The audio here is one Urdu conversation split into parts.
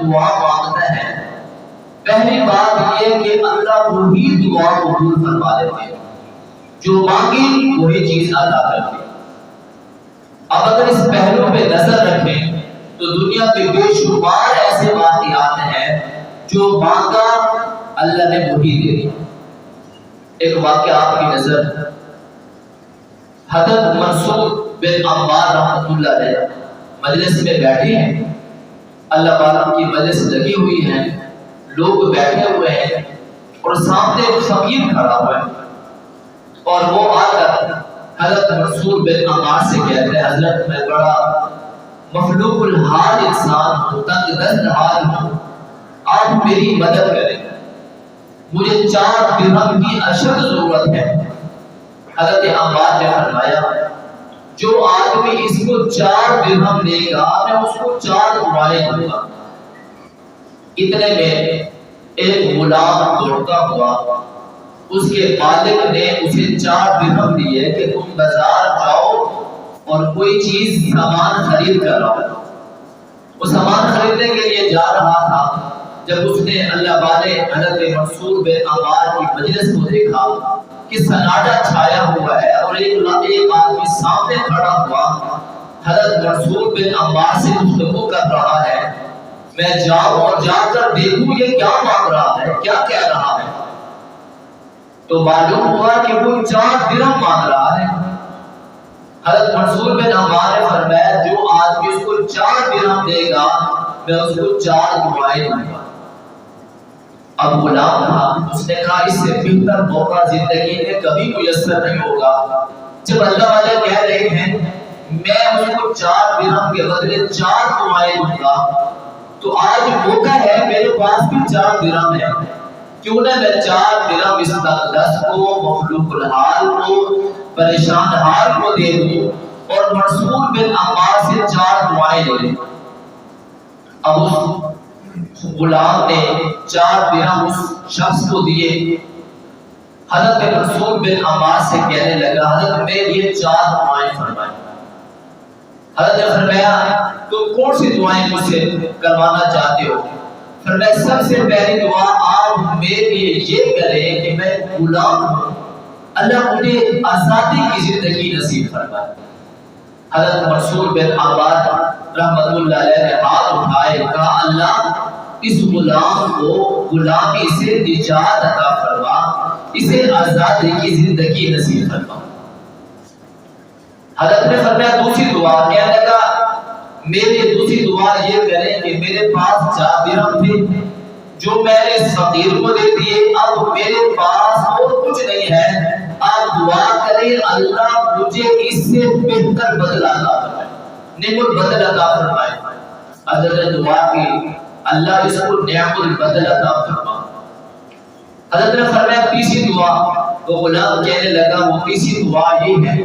دعا مانگتا ہے پہلی بات یہ کہ اللہ وہی دعا قبول فرما لیتے ہیں، جو مانگی وہی چیز عطا کرتے ہیں۔ اب اگر اس پہلو پہ نظر رکھیں تو دنیا کے بے شمار ایسے واقعات ہیں جو مانگا اللہ نے وہی دے دی۔ ایک واقعہ آپ کی نظر، حضرت منصور بن عمار رحمۃ اللہ علیہ مجلس میں بیٹھے ہیں، اللہ تعالیٰ کی مجلس لگی ہوئی ہے، لوگ بیٹھے ہوئے ہیں اور سامنے ایک فقیر کھڑا ہوا ہے، اور وہ آ کر حضرت منصور بن عمار سے کہتے ہیں حضرت میں بڑا مخلوق الحال انسان ہوں، تنگ دست حال ہوں، آپ میری مدد کریں، مجھے 4 درہم کی اشد ضرورت ہے۔ حضرت عمار نے فرمایا جو آدمی اس کو 4 درہم دے گا میں اس کو 4 دعائیں دوں گا۔ اتنے میں ایک غلام دوڑتا ہوا، اس کے مالک نے اسے 4 درہم دیے کہ تم بازار جاؤ اور کوئی چیز سامان خرید کر لاؤ۔ وہ سامان خریدنے کے لیے جا رہا تھا، جب اس نے اللہ والے حضرت منصور بن عمار کی مجلس کو دیکھا کہ سناٹا چھایا ہوا ہے اور ایک آدمی سامنے کھڑا ہوا حضرت منصور بن عمار سے گفتگو کر رہا ہے، میں جاؤں اور جا کر دیکھوں یہ کیا مانگ رہا ہے، کیا کہہ رہا ہے، تو معلوم ہوا کہ وہ 4 درہم مانگ رہا ہے۔ حضرت منصور بن عمار نے فرمایا جو آدمی اس کو 4 درہم دے گا میں اس کو 4 دعائیں دوں گا۔ اب غلام تھا، اس نے کہا اس سے بہتر موقع زندگی میں کبھی میسر نہیں ہوگا، جب اللہ والے کہہ رہے ہیں میں اس کو 4 درہم کے بدلے 4 دعائیں دوں گا، تو آج موقع ہے، میرے پاس بھی 4 درہم ہے، کیوں نہ میں 4 درہم اس تقدس کو، مخلوق الحال کو، پریشان حال کو دے دوں اور منصور بن عمار سے 4 دعائیں لے لوں۔ اب اس غلام نے 4 درہم اس شخص کو دیے۔ حضرت منصور بن عمار سے کہنے لگا حضرت میں یہ 4 دعائیں فرمائیں۔ حضرت نے فرمایا تم کون سی دعائیں مجھ سے کروانا چاہتے ہو؟ فرمایا سب سے پہلی دعا آپ میرے لیے یہ کریں کہ میں غلام ہوں، اللہ مجھے آزادی کی زندگی نصیب فرمائے۔ حضرت منصور بن عمار رحمت اللہ علیہ نے ہاتھ اٹھائے، کہا اللہ اس غلام کو غلامی سے نجات عطا فرما، اسے آزادی کی زندگی نصیب فرما۔ حضرت نے فرمایا دوسری دعا، کہنے لگا میری دوسری دعا یہ کریں کہ میرے پاس 4 درہم تھے جو میں نے فقیر کو دے دیے، اب میرے پاس اور کچھ نہیں ہے، آپ دعا کریں اللہ مجھے اس سے بہتر بدلہ عطا فرمائے، نعم البدل عطا فرمائے۔ حضرت نے دعا کی اللہ اس کو نعم البدل عطا فرما۔ حضرت نے فرمایا تیسری دعا، تو غلام کہنے لگا وہ تیسری دعا یہ ہے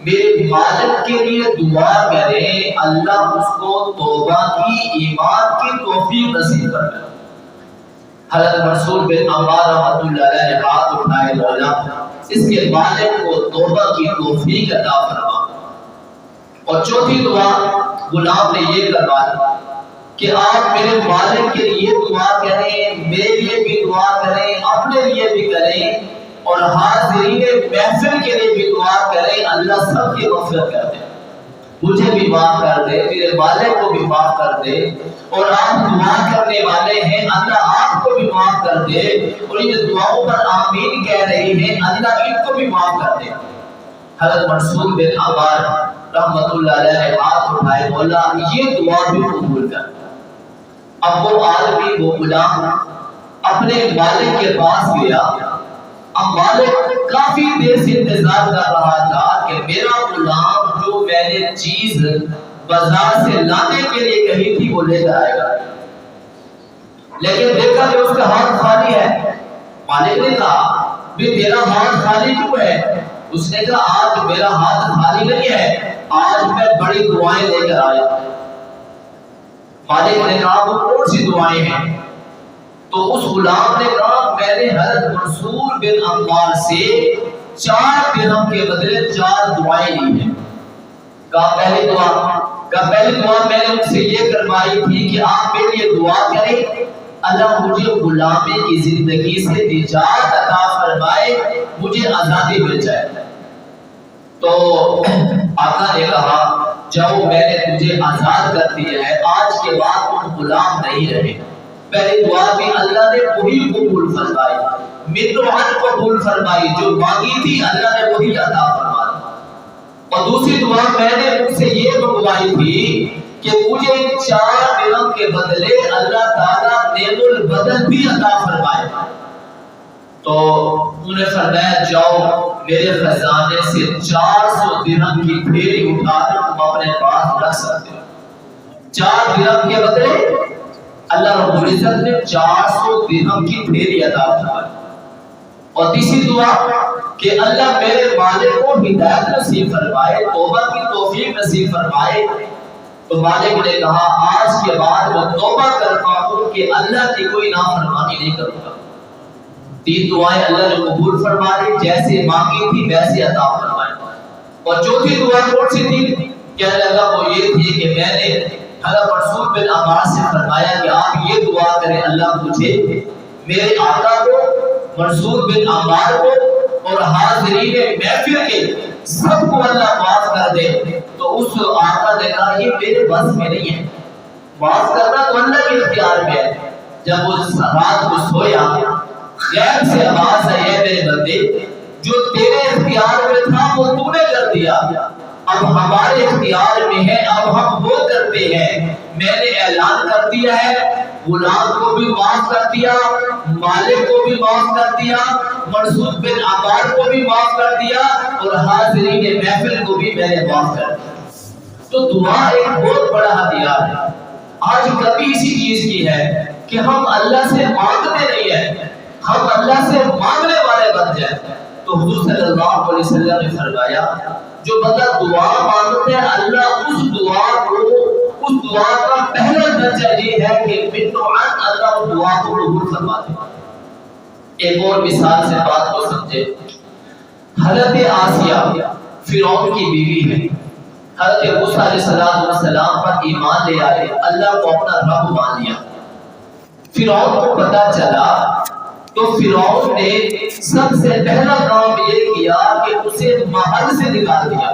میرے مالک کے لیے دعا کریں اللہ اس کو توبہ کی، ایمان کی توفیق نصیب فرمائے۔ حضرت منصور بن عمار رحمۃ اللہ علیہ نے ہاتھ اٹھائے، مولا اس کے مالک کو توبہ کی توفیق عطا فرما۔ اور چوتھی دعا غلام نے یہ کروائی کہ آپ میرے مالک کے لیے دعا کریں، میرے لیے بھی دعا کریں، اپنے لیے بھی کریں اور حاضرین محفل کے لیے بھی دعا کریں اللہ سب کی مغفرت کر دے، مجھے بھی معاف کر دے، میرے مالک کو بھی معاف کر دے، اور آپ دعا کرنے والے ہیں اللہ آپ کو بھی معاف کر دے، اور یہ دعاؤں پر آمین کہہ رہی ہیں اللہ ان کو بھی معاف کر دے۔ حضرت منصور بن عمار رحمت اللہ علیہ نے ہاتھ اٹھائے، مولا یہ دعا بھی قبول کر۔ اب وہ آدمی وہ غلام اپنے مالک کے پاس گیا، اب مالک کافی دیر سے انتظار کر رہا تھا کہ میرا غلام جو میں نے چیز بازار سے لانے کے لیے کہی تھی وہ لے جائے گا، لیکن دیکھا کہ اس کا ہاتھ خالی ہے۔ مالک نے کہا بھی تیرا ہاتھ خالی کیوں ہے؟ اس نے کہا آج میرا ہاتھ خالی نہیں ہے، آج میں بڑی دعائیں لے کر آیا۔ مالک نے کہا وہ کون سی دعائیں ہیں؟ تو اس غلام نے کہا میں نے حضرت منصور بن عمار سے 4 درہم کے بدلے 4 دعائیں لی ہیں۔ کہا پہلی دعا میں نے ان سے یہ کروائی تھی کہ آپ میرے لیے دعا اللہ مجھے غلامی کی زندگی سے نجات عطا فرمائے، مجھے آزادی مل جائے۔ تو آقا نے کہا جاؤ میں نے تجھے آزاد کر دیا ہے، آج کے بعد تم غلام نہیں رہے۔ پہلی دعا بھی اللہ نے وہی قبول فرمائی، منعت قبول فرمائی، جو مانگی تھی اللہ نے وہی عطا فرمائی۔ اور دوسری دعا میں نے ان سے یہ منگوائی تھی کہ مجھے 4 درہم کے بدلے اللہ تعالیٰ نعم البدل بھی عطا فرمائے۔ تو انہوں نے فرمایا جاؤ میرے خزانے سے 400 درہم کی تھیلی اٹھا کر تم اپنے پاس رکھ سکتے ہو۔ 4 درہم کے بدلے اللہ رب العزت نے 400 درہم کی تھیلی عطا فرمائی۔ اور تیسری دعا کہ اللہ میرے مالک کو ہدایت نصیب فرمائے، توبہ کی توفیق نصیب فرمائے۔ تو مالک نے کہا آج کے بعد میں توبہ کرتا ہوں کہ اللہ کی کوئی نافرمانی نہیں کروں گا۔ 3 دعائیں اللہ نے قبول فرمائی، جیسے مانگی تھی ویسے عطا فرمائی۔ اور چوتھی دعا کون سی تھی؟ کہنے لگا وہ یہ تھی کہ میں نے حضرت منصور بن عباس سے فرمایا کہ آپ یہ دعا کریں اللہ مجھے، میرے آقا کو، منصور بن عمار کو اور حاضرین محفل کے سب کو اللہ معاف کر دے۔ تو اس آقا نے کہا یہ میرے بس میں نہیں ہے، معاف کرنا تو اللہ کے اختیار میں ہے۔ جب وہ رات کو سویا غیب سے آواز آئی ہے میرے بندے جو تیرے اختیار میں تھا وہ تو نے کر دیا، اب ہمارے اختیار میں ہے، اب ہم وہ کرتے ہیں۔ میں نے اعلان کر دیا ہے، غلام کو بھی معاف کر دیا، مالک کو بھی معاف کر دیا، منصور بن عمار کو بھی معاف کر دیا اور حاضرین محفل کو بھی میں نے معاف کر دیا۔ تو دعا ایک بہت بڑا ہتھیار ہے۔ آج کبھی اسی چیز کی ہے کہ ہم اللہ سے مانگتے نہیں ہیں، ہم اللہ سے مانگنے والے بن جائیں۔ تو حضور صلی اللہ علیہ وسلم نے فرمایا جو بندہ دعا مانگتا ہے اللہ اس دعا کا پہلا درجہ یہ ہے کہ منعت اللہ اس دعا کو قبول فرما دے۔ ایک اور مثال سے بات کو سمجھے، حضرت آسیہ فرعون کی بیوی ہے، حضرت موسیٰ علیہ السلام پر ایمان لے آئے، اللہ کو اپنا رب مان لیا۔ فرعون کو پتہ چلا تو فرعون نے سب سے پہلا کام یہ کیا کہ اسے محل سے نکال دیا۔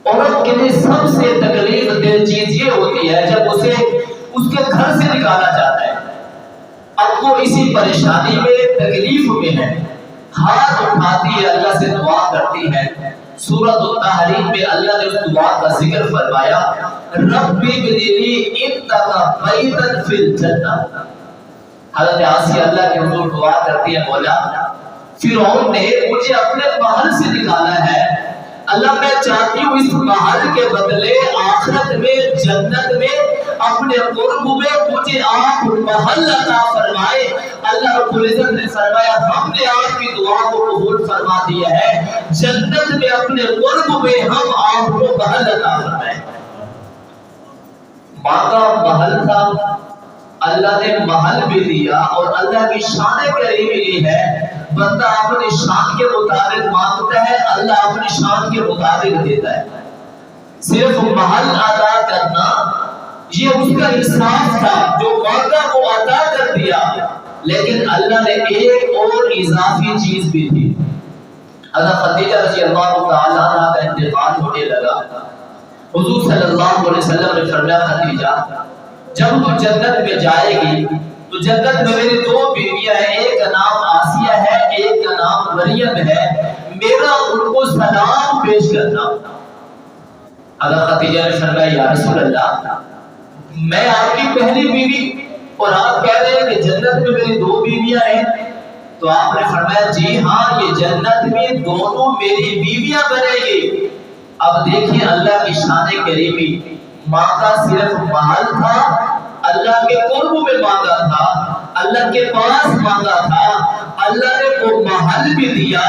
عورت کے لیے سب سے تکلیف دہ چیز یہ ہوتی ہے جب اسے اس کے گھر سے نکالا جاتا ہے۔ اب وہ اسی پریشانی میں تکلیف میں ہے، ہاتھ اٹھاتی ہے، اللہ سے دعا کرتی ہے۔ سورۃ التحریم میں اللہ نے اس دعا کا ذکر فرمایا رب ابن لی عندک بیتا فی الجنہ۔ حضرت آسیہ اللہ کے حضور دعا کرتی ہے مولا فرعون نے مجھے اپنے محل سے نکالا ہے، اللہ میں چاہتی ہوں اس محل کے بدلے آخرت میں جنت میں اپنے قرب میں مجھے آپ محل عطا فرمائے۔ اللہ رب العزت نے فرمایا ہم نے آپ کی دعا کو قبول فرما دیا ہے، جنت میں اپنے قرب میں ہم آپ کو محل عطا فرمائے۔ ماں کا محل تھا، اللہ نے محل بھی دیا، اور اللہ کی شان کریمی یہ ہے بندہ اپنی شان کے مطابق مانگتا ہے، اللہ اپنی شان کے مطابق دیتا ہے۔ صرف محل عطا کرنا یہ اس کا انصاف تھا، جو مانگا وہ عطا کر دیا، لیکن اللہ نے ایک اور اضافی چیز بھی دی۔ حضرت خدیجہ رضی اللہ تعالی عنہا کا انتقال ہونے لگا، حضور صلی اللہ علیہ وسلم نے فرمایا خدیجہ جب تو جنت میں جائے گی تو جنت میں میری 2 بیویاں ہیں، ایک کا نام آسیہ ہے، ایک کا نام مریم ہے، میرا ان کو سلام پیش کرنا۔ حضرت خدیجہ نے فرمایا یا رسول اللہ میں آپ کی پہلی بیوی اور آپ کہہ رہے ہیں کہ جنت میں میری 2 بیویاں ہیں، تو آپ نے فرمایا جی ہاں یہ جنت میں دونوں میری بیویاں بنے گی۔ اب دیکھیں اللہ کی شان کریمی، ماں کا صرف محل تھا، اللہ کے قرب میں مانگا تھا، اللہ کے پاس مانگا تھا، اللہ نے وہ محل بھی دیا،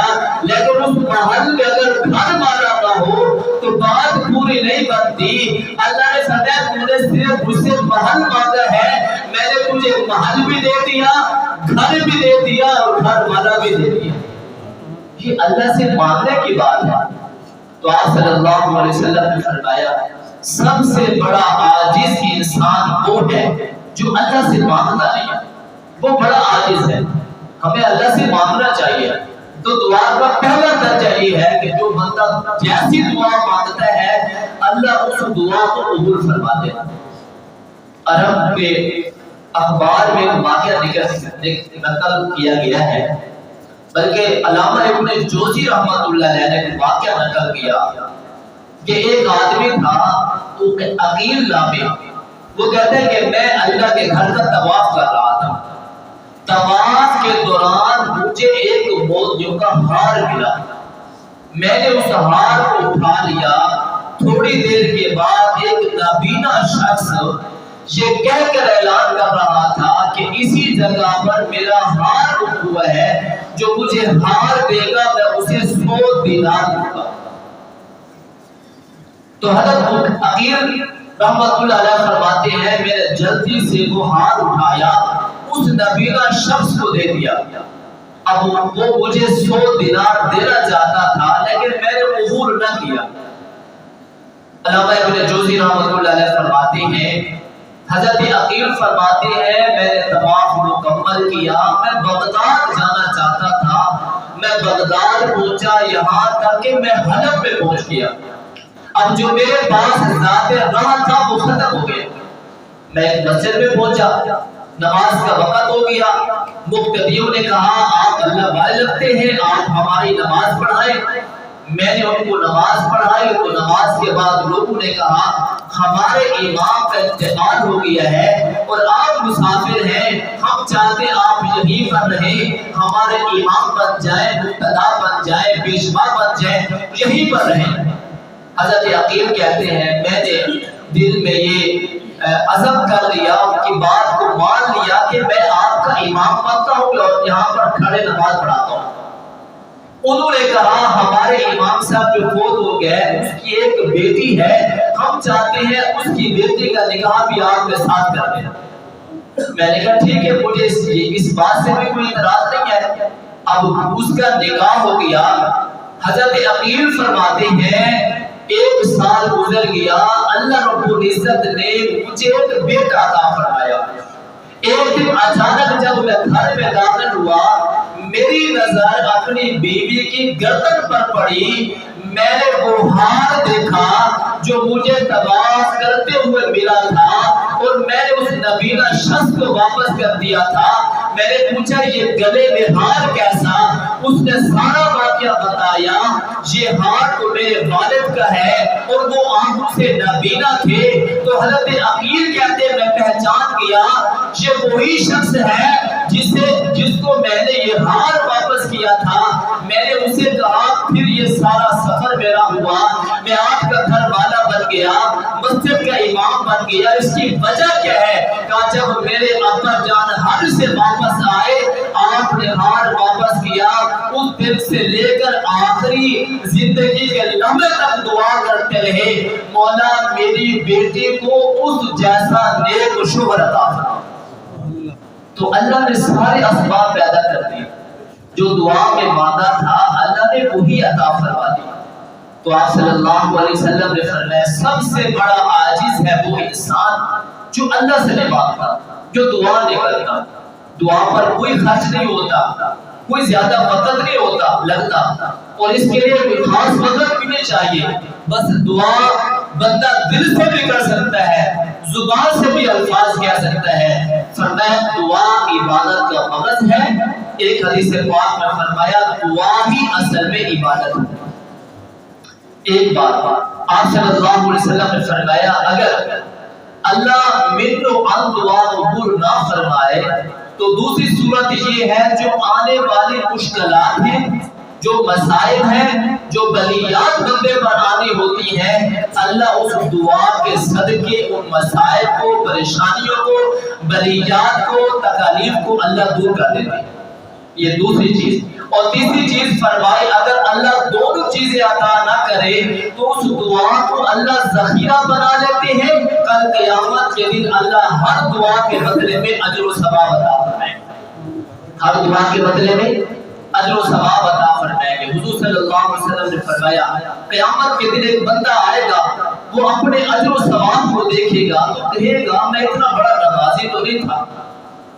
لیکن اس محل میں اگر گھر مانا نہ ہو تو بات پوری نہیں بنتی۔ اللہ نے فرمایا تو نے صرف مجھ سے محل مانگا ہے، میں نے تجھے محل بھی دے دیا، گھر بھی دے دیا اور گھر والا بھی دے دیا۔ یہ اللہ سے مانگنے کی بات ہے۔ تو آپ صلی اللہ علیہ وسلم نے فرمایا سب سے بڑا عاجز انسان وہ ہے جو اللہ سے مانگتا نہیں ہے وہ بڑا عاجز ہے. ہمیں اللہ سے مانگنا چاہیے. تو دعا کا پہلا درجہ یہ ہے کہ جو بندہ جیسی دعا مانگتا ہے اللہ اس دعا کو قبول فرماتے ہیں. عرب کے اخبار میں ایک واقعہ نقل کیا گیا ہے، بلکہ علامہ ابن جوزی رحمۃ اللہ علیہ نے ایک واقعہ نقل کیا کہ ایک آدمی تھا عقیل نامی. وہ کہتے ہیں کہ میں اللہ کے گھر کا طواف کر رہا تھا. طواف کے دوران مجھے ایک موتیوں کا ہار ملا. میں نے اس ہار کو اٹھا لیا. تھوڑی دیر کے بعد ایک نابینا شخص یہ کہہ کر اعلان کر رہا تھا کہ اسی جگہ پر میرا ہار رکھا ہوا ہے، جو مجھے ہار دے گا میں اسے 100 دینار دوں گا. تو حضرت عقیل رحمت اللہ علیہ فرماتے ہیں میں نے جلدی سے وہ ہار اٹھایا، اس نبینا شخص کو دے دیا. اب وہ مجھے 100 دینار دینا چاہتا تھا لیکن میں نے قبول نہ کیا. علامہ ابن جوزی رحمت اللہ علیہ فرماتے ہیں حضرت عقیل فرماتے ہیں میں نے طواف مکمل کیا. میں بغداد جانا چاہتا تھا. میں بغداد پہنچا یہاں تک کہ میں حلب میں پہنچ گیا. اب جو میرے پاس ذات راہ تھا وہ ختم ہو گیا. میں ایک مسجد میں پہنچا، نماز کا وقت ہو گیا. مقتدیوں نے کہا آپ اللہ والے لگتے ہیں، آپ ہماری نماز پڑھائیں. میں نے ان کو نماز پڑھائی. تو نماز کے بعد لوگوں نے کہا ہمارے امام کا انتقال ہو گیا ہے اور آپ مسافر ہیں، ہم چاہتے آپ یہیں پر رہیں، ہمارے امام بن جائیں، مقتدا بن جائیں، پیشوا بن جائیں، یہیں پر رہیں. حضرت عقیل کہتے ہیں میں نے دل میں یہ عزم کر لیا، ان کی بات کو مان لیا کہ میں آپ کا امام بنتا ہوں اور یہاں پر کھڑے نماز پڑھاتا ہوں. انہوں نے کہا ہمارے امام صاحب جو فوت ہو گئے اس کی ایک بیٹی ہے، ہم چاہتے ہیں اس کی بیٹی کا نکاح بھی آپ کے ساتھ کر دیں. میں نے کہا ٹھیک ہے، مجھے اس بات سے بھی کوئی اعتراض نہیں ہے. اب اس کا نکاح ہو گیا. حضرت عقیل فرماتے ہیں 1 سال گزر گیا. اللہ رب العزت نے مجھے ایک بیٹا عطا فرمایا. ایک دن اچانک جب میں گھر میں داخل ہوا میری نظر اپنی بیوی کی گردن پر پڑی. میں نے وہ ہار دیکھا جو مجھے طواف کرتے ہوئے ملا تھا اور میں نے اس نبینا شخص کو واپس کر دیا تھا. میں نے پوچھا یہ گلے میں ہار کیسا؟ اس نے سارا واقعہ بتایا. یہ ہار تو میرے والد کا ہے اور وہ آنکھوں سے نابینا تھے. تو حضرت عقیل کہتے میں پہچان گیا یہ وہی شخص ہے جس کو میں نے یہ ہار واپس کیا تھا. میں نے اسے کہا پھر یہ سارا سفر میرا ہوا، میں آپ کا گھر والا بن گیا، مسجد کا امام بن گیا، اس کی وجہ کیا ہے؟ کہا جب میرے ابا جان حج سے واپس آئے آپ نے ہار واپس کیا. اس دن سے لے کر آخری زندگی کے لمحے تک دعا کرتے رہے مولا میری بیٹی کو اس جیسا نیک شوہر عطا فرما. تو اللہ نے سارے اسباب پیدا کر دیے. جو دعا میں مانگا تھا اللہ نے وہی عطا فرما دیا. تو آپ صلی اللہ علیہ وسلم نے فرمایا سب سے بڑا عاجز ہے وہ انسان جو اللہ سے نہیں مانگتا، جو دعا نہیں کرتا. دعا پر کوئی خرچ نہیں ہوتا، کوئی زیادہ وقت نہیں ہوتا لگتا، اور اس کے لیے کوئی خاص وقت بھی نہیں چاہیے. بس دعا بندہ دل سے بھی کر سکتا ہے، زبان سے بھی الفاظ کہہ سکتا ہے. فرمایا دعا عبادت کا مغز ہے. ایک حدیث پاک میں فرمایا دعا ہی اصل میں عبادت ہے. ایک بات آپ صلی اللہ علیہ وسلم نے فرمایا اگر اللہ من و عن دعا قبول نہ فرمائے تو دوسری صورت یہ ہے جو آنے والی مشکلات ہیں، جو مسائل ہیں، جو بلیات بندے پر آنی ہوتی ہیں، اللہ اس دعا کے صدقے ان مسائل کو، پریشانیوں کو، بلیات کو، تکالیف کو اللہ دور کر دیتے ہیں. یہ دوسری چیز. اور تیسری چیز فرمائے اگر اللہ دونوں چیزیں عطا نہ کرے تو اس دعا کو اللہ ذخیرہ بنا لیتے ہیں. کل قیامت کے دن اللہ ہر دعا کے بدلے میں اجر و ثواب عطا فرمائے. ہر دعا کے بدلے میں اجر و ثواب عطا فرمائے گے. حضور صلی اللہ علیہ وسلم نے فرمایا قیامت کے دن ایک بندہ آئے گا وہ اپنے اجر و ثواب کو دیکھے گا تو کہے گا میں اتنا بڑا نمازی نمازی تو نہیں تھا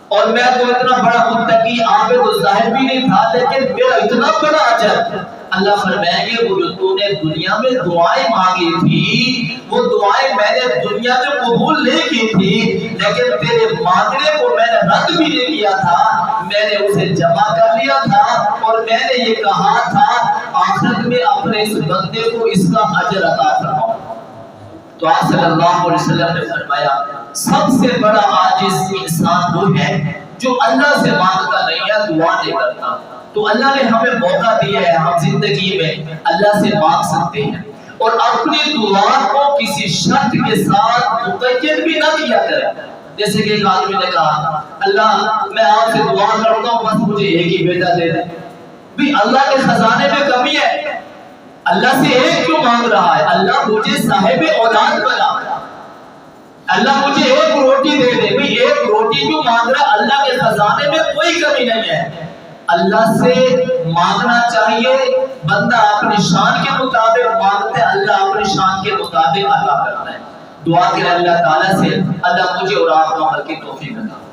اور میں تو اتنا بڑا متقی عابد و زاہد بھی نہیں تھا، لیکن میرا اتنا بڑا اجر۔ اللہ فرمائیں گے وہ جو تو نے دنیا میں دعائیں مانگی تھی وہ دعائیں میں نے دنیا میں قبول نہیں کی تھی، لیکن تیرے مانگنے کو میں نے رد بھی نہیں کیا تھا، میں نے اسے جمع کر لیا تھا اور میں نے یہ کہا تھا آخرت میں اپنے اس بندے کو اس کا اجر عطا فرماؤں۔ تو آپ صلی اللہ علیہ وسلم نے فرمایا سب سے بڑا عاجز انسان وہ ہے جو اللہ سے مانگتا نہیں ہے، دعا نہیں کرتا۔ تو اللہ نے ہمیں موقع دیا ہے، ہم زندگی میں اللہ سے مانگ سکتے ہیں اور اپنی دعا کو کسی شرط کے ساتھ مقید بھی نہ کیا کرے۔ جیسے کہ ایک آدمی نے کہا اللہ میں آپ سے دعا کرتا ہوں بس مجھے ایک ہی بیٹا دے دے، بھی اللہ کے خزانے میں کمی ہے، اللہ سے ایک کیوں مانگ رہا ہے؟ اللہ مجھے صاحب اولاد بنا، اللہ مجھے ایک روٹی دے دے، بھی ایک روٹی کیوں مانگ رہا ہے؟ اللہ کے خزانے میں کوئی کمی نہیں ہے۔ اللہ سے مانگنا چاہیے، بندہ اپنی شان کے مطابق مانگتا ہے، اللہ اپنی شان کے مطابق عطا کرتا ہے۔ دعا کریں اللہ تعالیٰ سے اللہ مجھے اور آپ کو عمل کی توفیق عطا